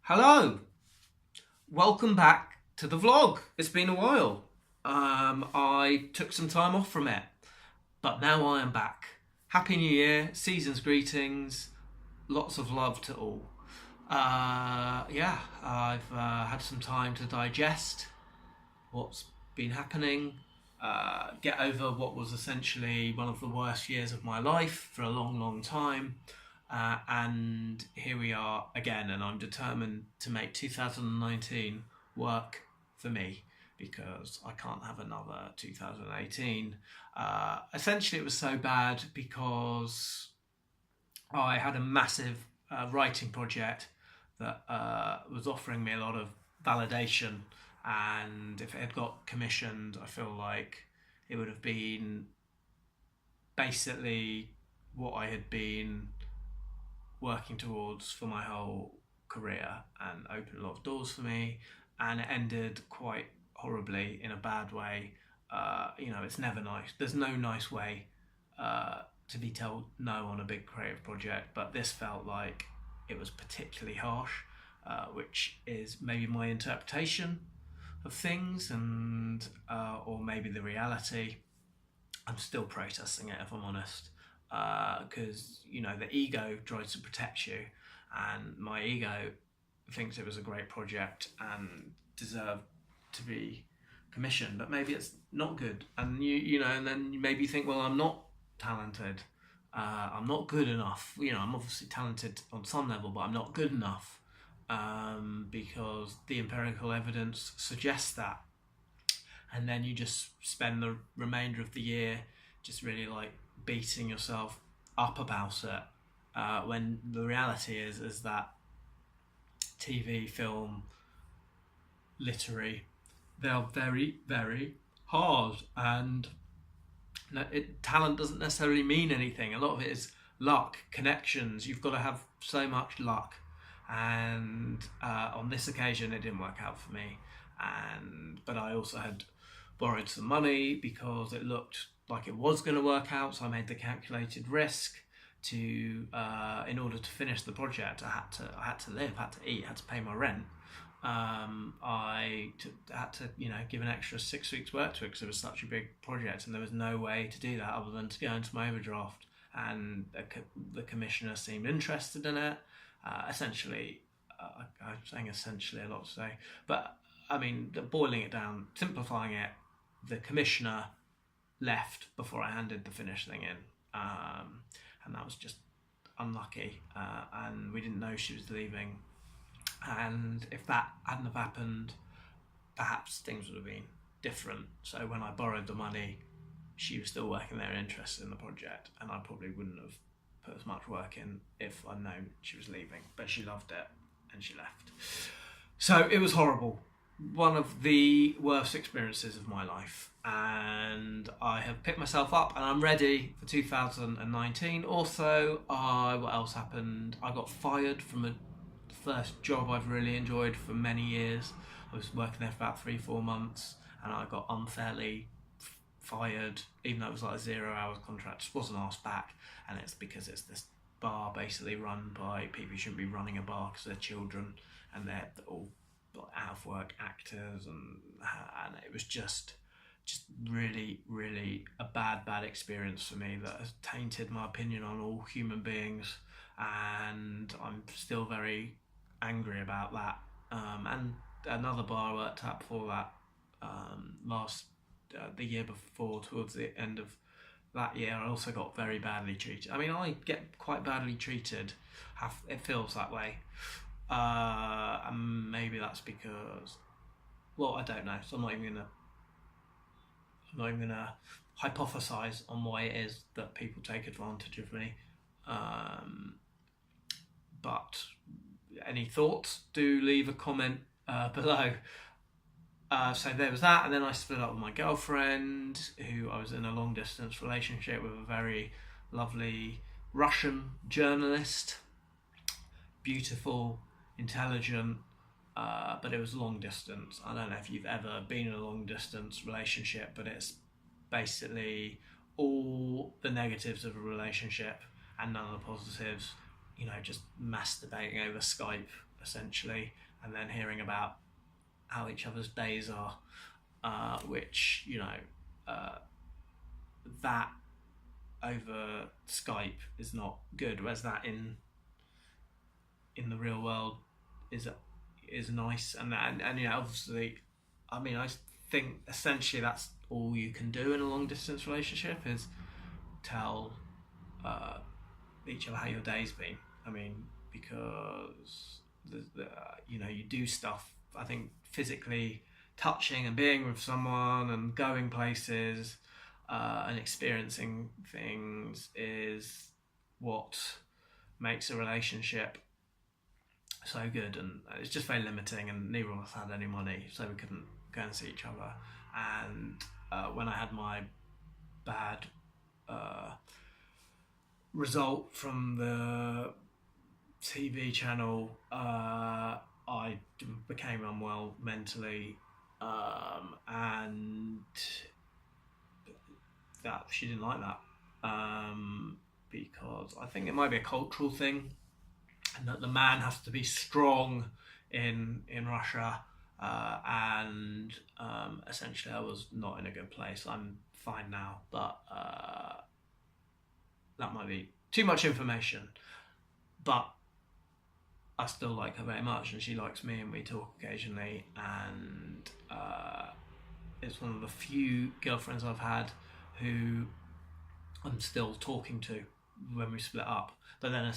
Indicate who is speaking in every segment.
Speaker 1: Hello, welcome back to the vlog. It's been a while. I took some time off from it, but now I am back. Happy New Year, season's greetings, lots of love to all. I've had some time to digest what's been happening, get over what was essentially one of the worst years of my life for a long, long time. And here we are again, and I'm determined to make 2019 work for me because I can't have another 2018. Essentially, it was so bad because I had a massive writing project that was offering me a lot of validation, and if it had got commissioned, I feel like it would have been basically what I had been working towards for my whole career and opened a lot of doors for me, and it ended quite horribly in a bad way. It's never nice. There's no nice way to be told no on a big creative project, but this felt like it was particularly harsh, which is maybe my interpretation of things, and or maybe the reality. I'm still processing it, if I'm honest, because the ego tries to protect you, and my ego thinks it was a great project and deserved to be commissioned, but maybe it's not good, and and then maybe you think, well, I'm not talented, I'm not good enough. I'm obviously talented on some level, but I'm not good enough, because the empirical evidence suggests that, and then you just spend the remainder of the year just really like beating yourself up about it, when the reality is that TV, film, literary, they are very, very hard, and talent doesn't necessarily mean anything. A lot of it is luck, connections. You've got to have so much luck, and on this occasion it didn't work out for me, but I also had borrowed some money because it looked like it was going to work out, so I made the calculated risk to in order to finish the project. I had to live, had to eat, had to pay my rent. Had to give an extra 6 weeks work to it because it was such a big project, and there was no way to do that other than to go into my overdraft, and the commissioner seemed interested in it. Essentially, I'm saying essentially a lot to say, but I mean, boiling it down, simplifying it, the commissioner left before I handed the finished thing in, and that was just unlucky, and we didn't know she was leaving, and if that hadn't have happened, perhaps things would have been different. So when I borrowed the money, she was still working there, interested in the project, and I probably wouldn't have put as much work in if I'd known she was leaving, but she loved it and she left. So it was horrible, one of the worst experiences of my life, and I have picked myself up and I'm ready for 2019. Also, what else happened? I got fired from the first job I've really enjoyed for many years. I was working there for about 3-4 months, and I got unfairly fired, even though it was like a 0 hours contract. Just wasn't asked back, and it's because it's this bar basically run by people who shouldn't be running a bar because they're children, and they're all out of work actors, and it was just really, really a bad experience for me that has tainted my opinion on all human beings, and I'm still very angry about that. And another bar I worked at before that, the year before, towards the end of that year, I also got very badly treated. I mean, I get quite badly treated. It feels that way. And maybe that's because, well, I don't know. So I'm not even gonna hypothesize on why it is that people take advantage of me. But any thoughts? Do leave a comment below. So there was that, and then I split up with my girlfriend, who I was in a long distance relationship with, a very lovely Russian journalist, beautiful, intelligent, but it was long distance. I don't know if you've ever been in a long distance relationship, but it's basically all the negatives of a relationship and none of the positives. Just masturbating over Skype essentially, and then hearing about how each other's days are, which that over Skype is not good, whereas that in the real world is nice, and obviously, I mean, I think essentially that's all you can do in a long distance relationship is tell uh, each other how your day's been. I mean, because you do stuff. I think physically touching and being with someone and going places and experiencing things is what makes a relationship so good, and it's just very limiting, and neither of us had any money, so we couldn't go and see each other. And when I had my bad result from the TV channel, I became unwell mentally, and that she didn't like that, because I think it might be a cultural thing, and that the man has to be strong in Russia, and essentially I was not in a good place. I'm fine now, but that might be too much information. But I still like her very much, and she likes me, and we talk occasionally. And it's one of the few girlfriends I've had who I'm still talking to when we split up. But then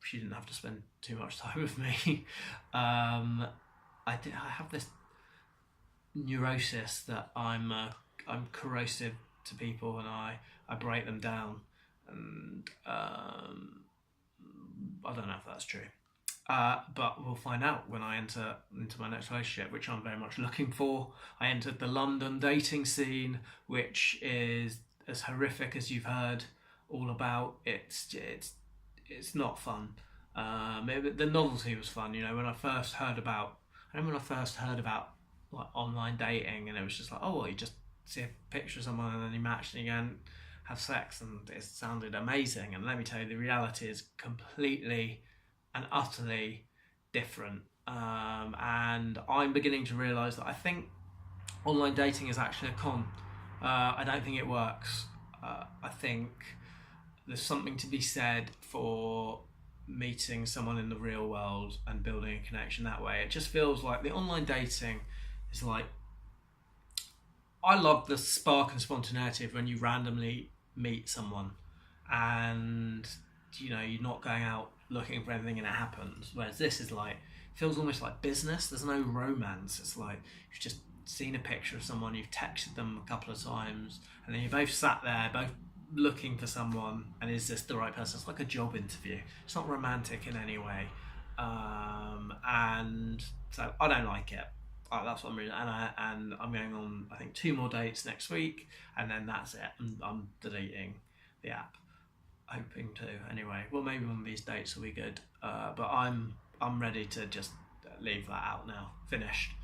Speaker 1: she didn't have to spend too much time with me. I have this neurosis that I'm corrosive to people, and I break them down, and I don't know if that's true. But we'll find out when I enter into my next relationship, which I'm very much looking for. I entered the London dating scene, which is as horrific as you've heard all about. It's not fun. The novelty was fun. When I first heard about, like online dating, and it was just like, oh, well, you just see a picture of someone and then you match and you go and have sex, and it sounded amazing. And let me tell you, the reality is completely and utterly different. And I'm beginning to realise that I think online dating is actually a con. I don't think it works. I think there's something to be said for meeting someone in the real world and building a connection that way. It just feels like the online dating is like, I love the spark and spontaneity of when you randomly meet someone, and you're not going out looking for anything and it happens. Whereas this is like, feels almost like business. There's no romance. It's like you've just seen a picture of someone, you've texted them a couple of times, and then you both sat there, both looking for someone, and is this the right person? It's like a job interview. It's not romantic in any way, and so I don't like it. That's what I'm reading, and I'm going on, I think, 2 more dates next week, and then that's it. I'm deleting the app, hoping to anyway. Well, maybe one of these dates will be good, but I'm ready to just leave that out now. Finished.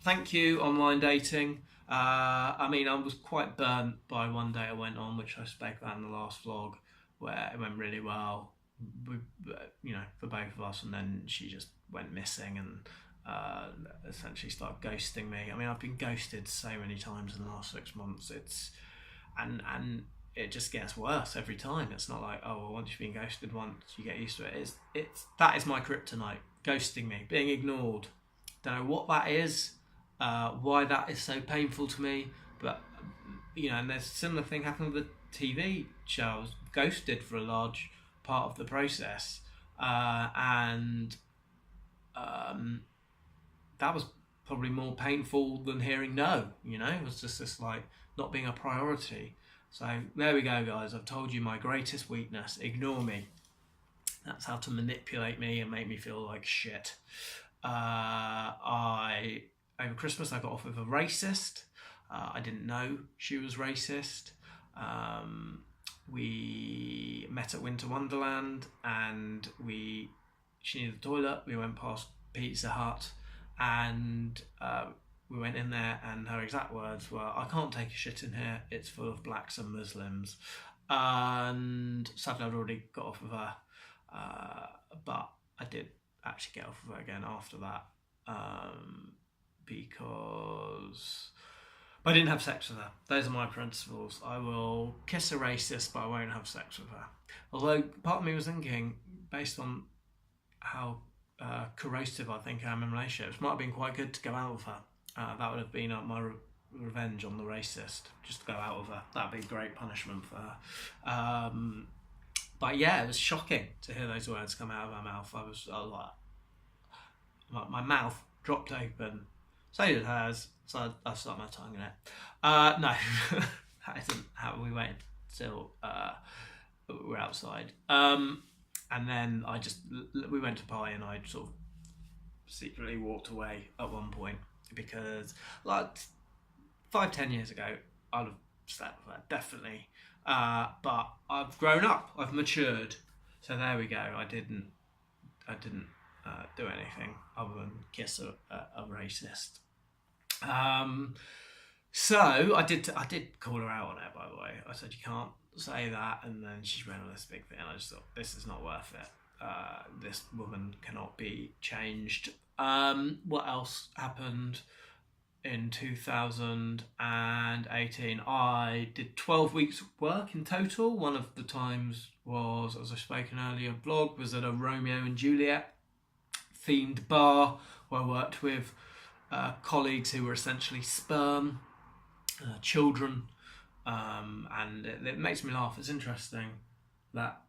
Speaker 1: Thank you, online dating. I mean, I was quite burnt by one date I went on, which I spoke about in the last vlog, where it went really well, for both of us, and then she just went missing and essentially started ghosting me. I mean, I've been ghosted so many times in the last 6 months. And it just gets worse every time. It's not like, oh, well, once you've been ghosted once, you get used to it. That is my kryptonite. Ghosting me, being ignored. Don't know what that is, why that is so painful to me, but and there's a similar thing happened with the TV show. I was ghosted for a large part of the process, and that was probably more painful than hearing no. It was just this like not being a priority. So there we go, guys. I've told you my greatest weakness: ignore me. That's how to manipulate me and make me feel like shit. Over Christmas I got off with a racist. I didn't know she was racist. We met at Winter Wonderland, and she needed the toilet. We went past Pizza Hut, and we went in there, and her exact words were, "I can't take a shit in here. It's full of blacks and Muslims." And sadly, I'd already got off of her, but I did actually get off of it again after that, because I didn't have sex with her. Those are my principles. I will kiss a racist, but I won't have sex with her. Although part of me was thinking, based on how corrosive I think I am in relationships, it might have been quite good to go out with her. That would have been my revenge on the racist, just to go out with her. That'd be great punishment for her. But yeah, it was shocking to hear those words come out of her mouth. I was like, my mouth dropped open. So did hers. So I stuck my tongue in it. No, that isn't how we went till we're outside. And then we went to pie, and I sort of secretly walked away at one point, because like 5-10 years ago I'd have slept with her, definitely. But I've grown up, I've matured, so there we go. I didn't do anything other than kiss a racist. So I did call her out on it, by the way. I said, you can't say that, and then she went on this big thing, and I just thought, this is not worth it. This woman cannot be changed. What else happened in 2018? I did 12 weeks work in total. One of the times was, as I spoke in an earlier vlog, was at a Romeo and Juliet themed bar where I worked with colleagues who were essentially sperm children, and it makes me laugh. It's interesting that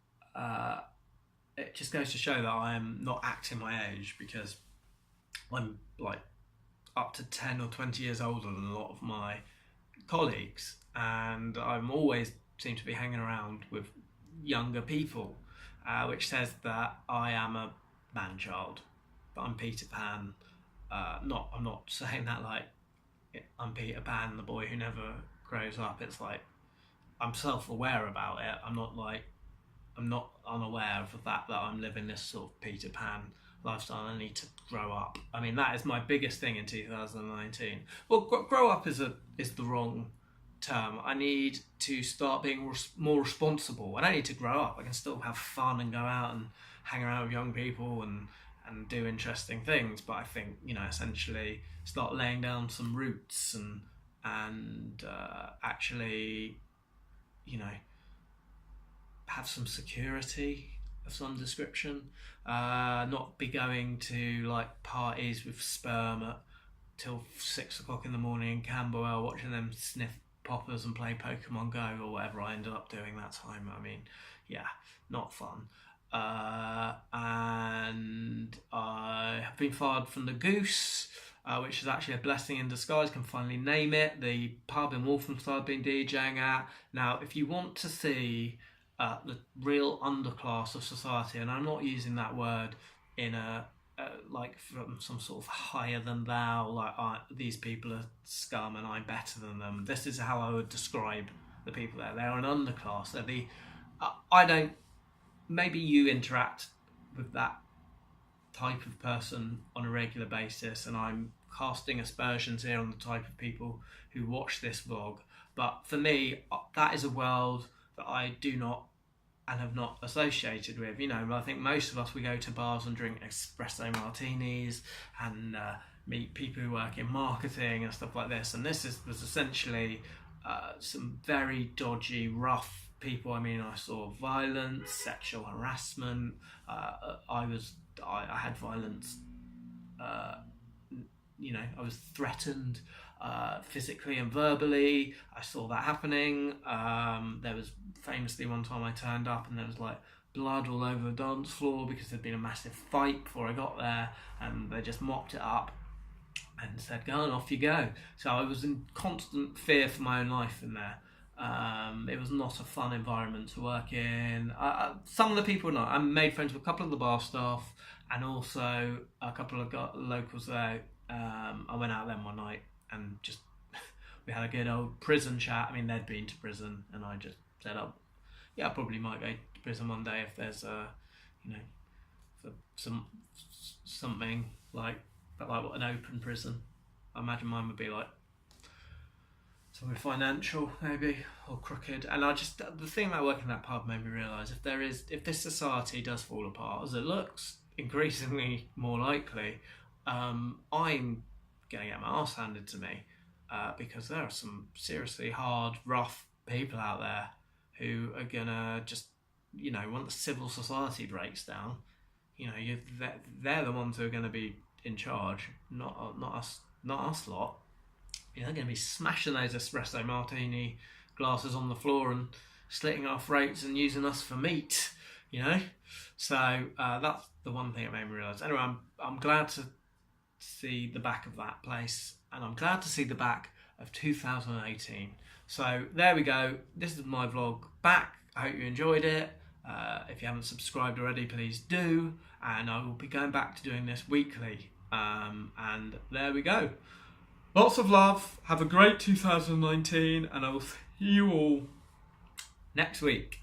Speaker 1: it just goes to show that I am not acting my age, because I'm like up to 10 or 20 years older than a lot of my colleagues, and I'm always seem to be hanging around with younger people, which says that I am a man-child, but I'm Peter Pan. I'm not saying that like I'm Peter Pan, the boy who never grows up. It's like I'm self-aware about it. I'm not unaware of the fact that I'm living this sort of Peter Pan lifestyle. I need to grow up. I mean, that is my biggest thing in 2019. Well, grow up is the wrong term. I need to start being more responsible. I don't need to grow up. I can still have fun and go out and hang around with young people and do interesting things, but I think, essentially start laying down some roots and actually, have some security of some description. Not be going to like parties with sperm till 6 o'clock in the morning in Camberwell, watching them sniff poppers and play Pokemon Go or whatever I ended up doing that time. I mean, yeah, not fun. And I have been fired from the Goose, which is actually a blessing in disguise. Can finally name it. The pub in Walthamstow I've been DJing at. Now, if you want to see the real underclass of society, and I'm not using that word in like from some sort of higher than thou, like these people are scum and I'm better than them. This is how I would describe the people there. They're an underclass. They're the I don't. Maybe you interact with that type of person on a regular basis, and I'm casting aspersions here on the type of people who watch this vlog. But for me, that is a world that I do not and have not associated with. I think most of us, we go to bars and drink espresso martinis and meet people who work in marketing and stuff like this. And this was essentially some very dodgy, rough people. I mean, I saw violence, sexual harassment. I had violence. I was threatened physically and verbally. I saw that happening. There was famously one time I turned up and there was like blood all over the dance floor because there'd been a massive fight before I got there, and they just mopped it up and said, "Go on, off you go." So I was in constant fear for my own life in there. It was not a fun environment to work in. Some of the people were not. I made friends with a couple of the bar staff and also a couple of locals there. I went out then one night and just we had a good old prison chat. I mean, they'd been to prison, and I just said, I probably might go to prison one day if there's for something like an open prison. I imagine mine would be like something financial, maybe, or crooked. And the thing about working in that pub made me realise if this society does fall apart as it looks, increasingly more likely, I'm going to get my arse handed to me, because there are some seriously hard, rough people out there who are going to just, once civil society breaks down, they're the ones who are going to be in charge, not us lot. They're going to be smashing those espresso martini glasses on the floor and slitting our throats and using us for meat, So that's the one thing that made me realise. Anyway, I'm glad to see the back of that place, and I'm glad to see the back of 2018. So there we go. This is my vlog back. I hope you enjoyed it. If you haven't subscribed already, please do. And I will be going back to doing this weekly. And there we go. Lots of love. Have a great 2019, and I will see you all next week.